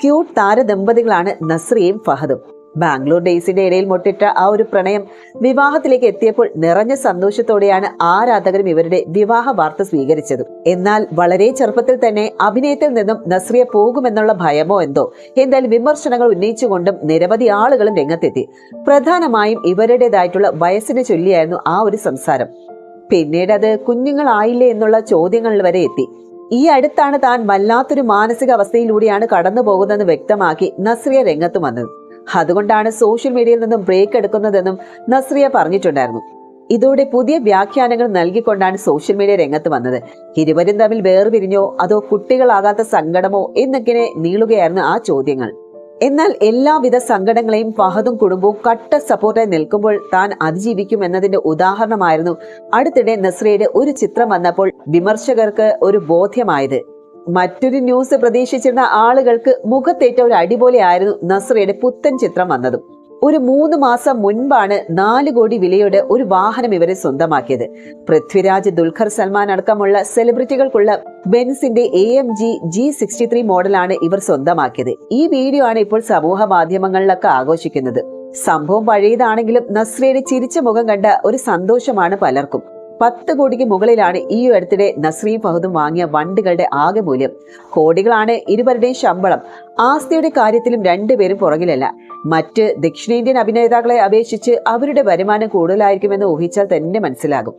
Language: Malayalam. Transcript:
ക്യൂട്ട് താരദമ്പതികളാണ് നസ്രിയയും ഫഹദും. ബാംഗ്ലൂർ ഡേയ്സിന്റെ ഇടയിൽ മുട്ടിട്ട ആ ഒരു പ്രണയം വിവാഹത്തിലേക്ക് എത്തിയപ്പോൾ നിറഞ്ഞ സന്തോഷത്തോടെയാണ് ആരാധകരും ഇവരുടെ വിവാഹ വാർത്ത സ്വീകരിച്ചത്. എന്നാൽ വളരെ ചെറുപ്പത്തിൽ തന്നെ അഭിനയത്തിൽ നിന്നും നസ്രിയ പോകുമെന്നുള്ള ഭയമോ എന്തോ എന്തായാലും വിമർശനങ്ങൾ ഉന്നയിച്ചുകൊണ്ടും നിരവധി ആളുകളും രംഗത്തെത്തി. പ്രധാനമായും ഇവരുടേതായിട്ടുള്ള വയസ്സിനെ ചൊല്ലിയായിരുന്നു ആ ഒരു സംസാരം. പിന്നീട് അത് കുഞ്ഞുങ്ങളായില്ലേ എന്നുള്ള ചോദ്യങ്ങളിൽ വരെ എത്തി. ഈ അടുത്താണ് താൻ വല്ലാത്തൊരു മാനസിക അവസ്ഥയിലൂടെയാണ് കടന്നു പോകുന്നതെന്ന് വ്യക്തമാക്കി നസ്രിയ രംഗത്ത് വന്നത്. അതുകൊണ്ടാണ് സോഷ്യൽ മീഡിയയിൽ നിന്നും ബ്രേക്ക് എടുക്കുന്നതെന്നും നസ്രിയ പറഞ്ഞിട്ടുണ്ടായിരുന്നു. ഇതോടെ പുതിയ വ്യാഖ്യാനങ്ങൾ നൽകിക്കൊണ്ടാണ് സോഷ്യൽ മീഡിയ രംഗത്ത് വന്നത്. ഇരുവരും തമ്മിൽ വേർപിരിഞ്ഞോ അതോ കുട്ടികളാകാത്ത സങ്കടമോ എന്നൊക്കെ നീളുകയായിരുന്നു ആ ചോദ്യങ്ങൾ. എന്നാൽ എല്ലാവിധ സങ്കടങ്ങളെയും ഫഹദും കുടുംബവും കട്ട സപ്പോർട്ടായി നിൽക്കുമ്പോൾ താൻ അതിജീവിക്കും എന്നതിന്റെ ഉദാഹരണമായിരുന്നു അടുത്തിടെ നസ്രിയയുടെ ഒരു ചിത്രം വന്നപ്പോൾ വിമർശകർക്ക് ഒരു ബോധ്യമായത്. മറ്റൊരു ന്യൂസ് പ്രതീക്ഷിച്ചിരുന്ന ആളുകൾക്ക് മുഖത്തേറ്റ ഒരു അടിപൊളിയായിരുന്നു നസ്രിയയുടെ പുത്തൻ ചിത്രം വന്നതും. ഒരു 3 മാസം മുൻപാണ് 4 കോടി വിലയുടെ ഒരു വാഹനം ഇവരെ സ്വന്തമാക്കിയത്. പൃഥ്വിരാജ്, ദുൽഖർ സൽമാൻ അടക്കമുള്ള സെലിബ്രിറ്റികൾക്കുള്ള ബെൻസിന്റെ AMG G63 മോഡലാണ് ഇവർ സ്വന്തമാക്കിയത്. ഈ വീഡിയോ ആണ് ഇപ്പോൾ സമൂഹ മാധ്യമങ്ങളിലൊക്കെ ആഘോഷിക്കുന്നത്. സംഭവം പഴയതാണെങ്കിലും നസ്രിയയുടെ ചിരിച്ച മുഖം കണ്ട ഒരു സന്തോഷമാണ് പലർക്കും. 10 കോടിക്ക് മുകളിലാണ് ഈ അടുത്തിടെ നസ്രിയും ഫഹദും വാങ്ങിയ വണ്ടികളുടെ ആകെ മൂല്യം. കോടികളാണ് ഇരുവരുടെയും ശമ്പളം. ആസ്തിയുടെ കാര്യത്തിലും രണ്ടുപേരും പുറകിലല്ല. മറ്റ് ദക്ഷിണേന്ത്യൻ അഭിനേതാക്കളെ അപേക്ഷിച്ച് അവരുടെ വരുമാനം കൂടുതലായിരിക്കുമെന്ന് ഊഹിച്ചാൽ തന്നെ മനസ്സിലാകും.